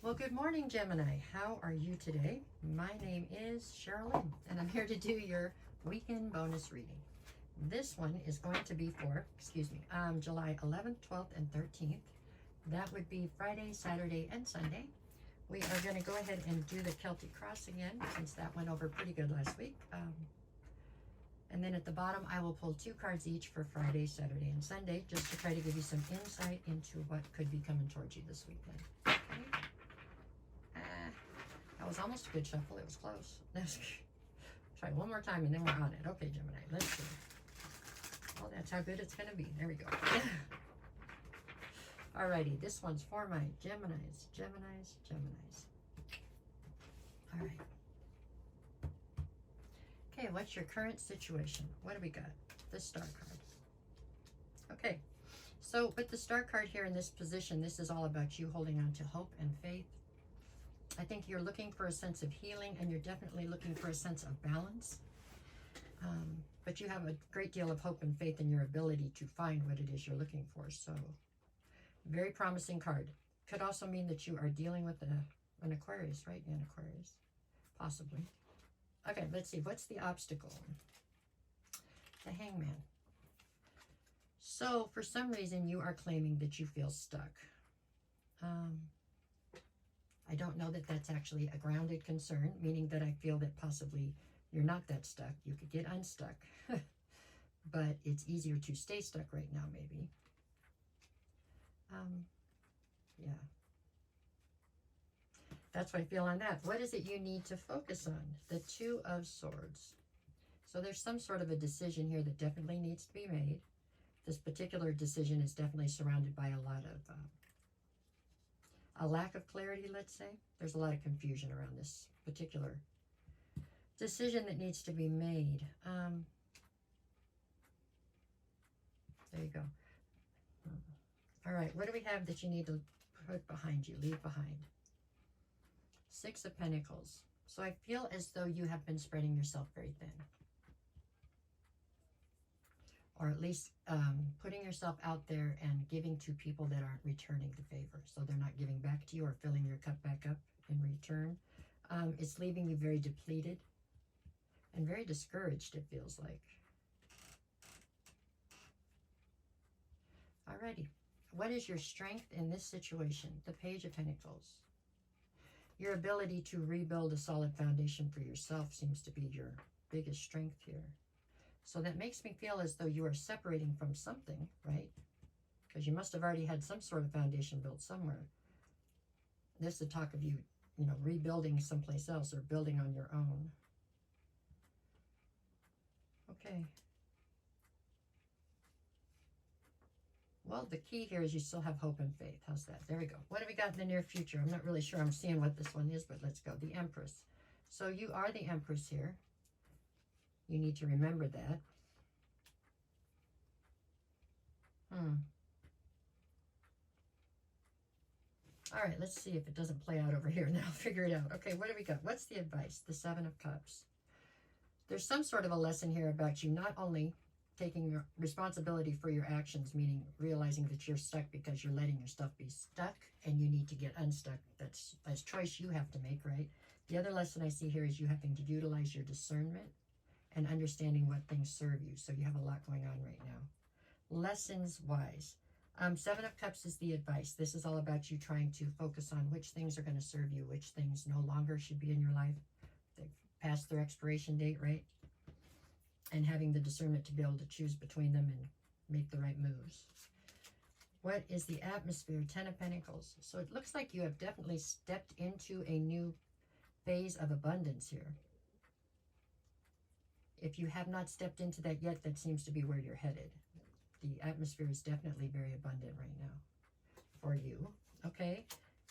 Well, good morning, Gemini. How are you today? My name is Sherilyn, and I'm here to do your weekend bonus reading. This one is going to be for, July 11th, 12th, and 13th. That would be Friday, Saturday, and Sunday. We are going to go ahead and do the Celtic Cross again, since that went over pretty good last week. And then at the bottom, I will pull 2 cards each for Friday, Saturday, and Sunday, just to try to give you some insight into what could be coming towards you this weekend. Okay. That was almost a good shuffle. It was close. Try one more time and then we're on it. Okay, Gemini, let's see. Oh, that's how good it's going to be. There we go. Alrighty, this one's for my Geminis. All right. Okay, what's your current situation? What do we got? The Star card. Okay, so with the Star card here in this position, this is all about you holding on to hope and faith. I think you're looking for a sense of healing, and you're definitely looking for a sense of balance. But you have a great deal of hope and faith in your ability to find what it is you're looking for. So, very promising card. Could also mean that you are dealing with an Aquarius, right? An Aquarius, possibly. Okay, let's see. What's the obstacle? The Hangman. So, for some reason, you are claiming that you feel stuck. I don't know that that's actually a grounded concern, meaning that I feel that possibly you're not that stuck. You could get unstuck, but it's easier to stay stuck right now, maybe. Yeah. That's what I feel on that. What is it you need to focus on? The Two of Swords. So there's some sort of a decision here that definitely needs to be made. This particular decision is definitely surrounded by a lot of a lack of clarity, let's say. There's a lot of confusion around this particular decision that needs to be made. There you go. All right, what do we have that you need to put behind you, leave behind? 6 of Pentacles. So I feel as though you have been spreading yourself very thin. Or at least putting yourself out there and giving to people that aren't returning the favor. So they're not giving back to you or filling your cup back up in return. It's leaving you very depleted and very discouraged, it feels like. Alrighty. What is your strength in this situation? The Page of Pentacles. Your ability to rebuild a solid foundation for yourself seems to be your biggest strength here. So that makes me feel as though you are separating from something, right? Because you must have already had some sort of foundation built somewhere. This is the talk of you, rebuilding someplace else or building on your own. Okay. Well, the key here is you still have hope and faith. How's that? There we go. What do we got in the near future? I'm not really sure I'm seeing what this one is, but let's go. The Empress. So you are the Empress here. You need to remember that. All right, let's see if it doesn't play out over here. Now I'll figure it out. Okay, what do we got? What's the advice? The 7 of Cups. There's some sort of a lesson here about you not only taking your responsibility for your actions, meaning realizing that you're stuck because you're letting your stuff be stuck and you need to get unstuck. That's a choice you have to make, right? The other lesson I see here is you having to utilize your discernment and understanding what things serve you. So you have a lot going on right now. Lessons wise. 7 of Cups is the advice. This is all about you trying to focus on which things are going to serve you, which things no longer should be in your life. They've passed their expiration date, right? And having the discernment to be able to choose between them and make the right moves. What is the atmosphere? 10 of Pentacles. So it looks like you have definitely stepped into a new phase of abundance here. If you have not stepped into that yet, that seems to be where you're headed. The atmosphere is definitely very abundant right now for you. Okay.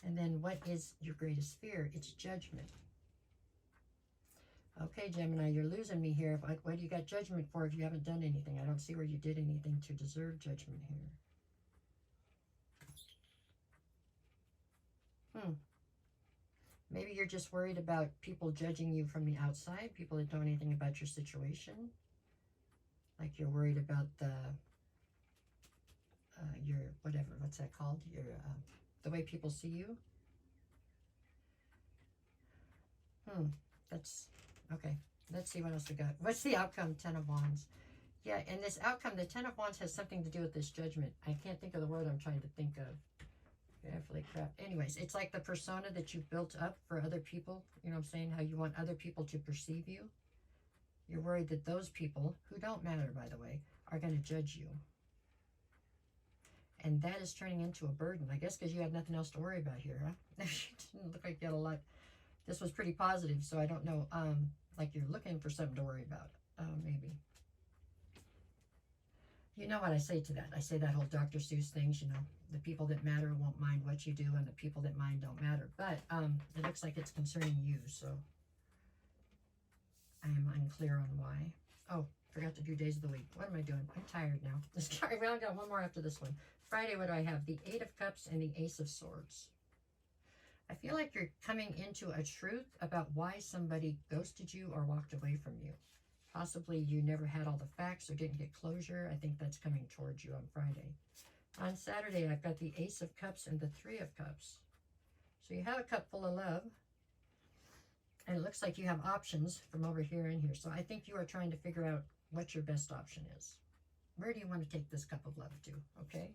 And then what is your greatest fear? It's judgment. Okay, Gemini, you're losing me here. What do you got judgment for if you haven't done anything? I don't see where you did anything to deserve judgment here. Maybe you're just worried about people judging you from the outside, people that don't know anything about your situation. Like you're worried about your, whatever, what's that called? The way people see you. That's okay. Let's see what else we got. What's the outcome? 10 of Wands. Yeah, and this outcome, the 10 of Wands has something to do with this judgment. I can't think of the word I'm trying to think of. Carefully crap. Anyways, it's like the persona that you built up for other people. You know what I'm saying? How you want other people to perceive you. You're worried that those people, who don't matter, by the way, are going to judge you. And that is turning into a burden, I guess, because you had nothing else to worry about here, huh? You didn't look like you had a lot. This was pretty positive, so I don't know. Like you're looking for something to worry about, maybe. You know what I say to that? I say that whole Dr. Seuss things, you know, the people that matter won't mind what you do, and the people that mind don't matter. But it looks like it's concerning you, so I am unclear on why. Oh, forgot to do days of the week. What am I doing? I'm tired now. We only got one more after this one. Friday, what do I have? The 8 of Cups and the Ace of Swords. I feel like you're coming into a truth about why somebody ghosted you or walked away from you. Possibly you never had all the facts or didn't get closure. I think that's coming towards you on Friday. On Saturday, I've got the Ace of Cups and the 3 of Cups. So you have a cup full of love. And it looks like you have options from over here and here. So I think you are trying to figure out what your best option is. Where do you want to take this cup of love to? Okay.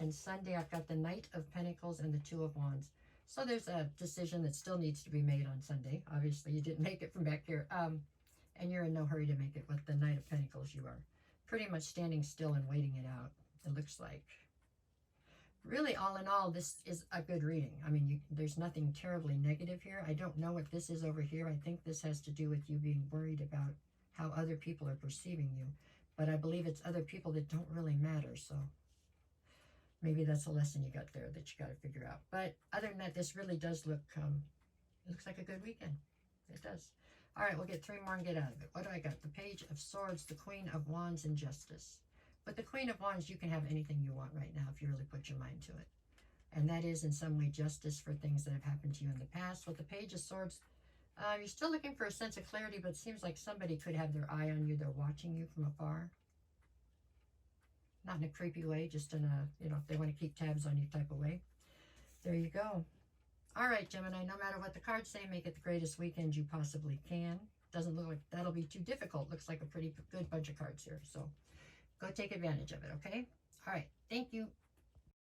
And Sunday, I've got the Knight of Pentacles and the 2 of Wands. So there's a decision that still needs to be made on Sunday. Obviously, you didn't make it from back here. And you're in no hurry to make it with the Knight of Pentacles. You are pretty much standing still and waiting it out, it looks like. Really, all in all, this is a good reading. I mean, there's nothing terribly negative here. I don't know what this is over here. I think this has to do with you being worried about how other people are perceiving you. But I believe it's other people that don't really matter, so maybe that's a lesson you got there that you got to figure out. But other than that, this really does look, it looks like a good weekend. It does. All right, we'll get 3 more and get out of it. What do I got? The Page of Swords, the Queen of Wands, and Justice. With the Queen of Wands, you can have anything you want right now if you really put your mind to it. And that is in some way justice for things that have happened to you in the past. With the Page of Swords, you're still looking for a sense of clarity, but it seems like somebody could have their eye on you. They're watching you from afar. Not in a creepy way, just in a, you know, if they want to keep tabs on you type of way. There you go. All right, Gemini, no matter what the cards say, make it the greatest weekend you possibly can. Doesn't look like that'll be too difficult. Looks like a pretty good bunch of cards here. So go take advantage of it, okay? All right. Thank you.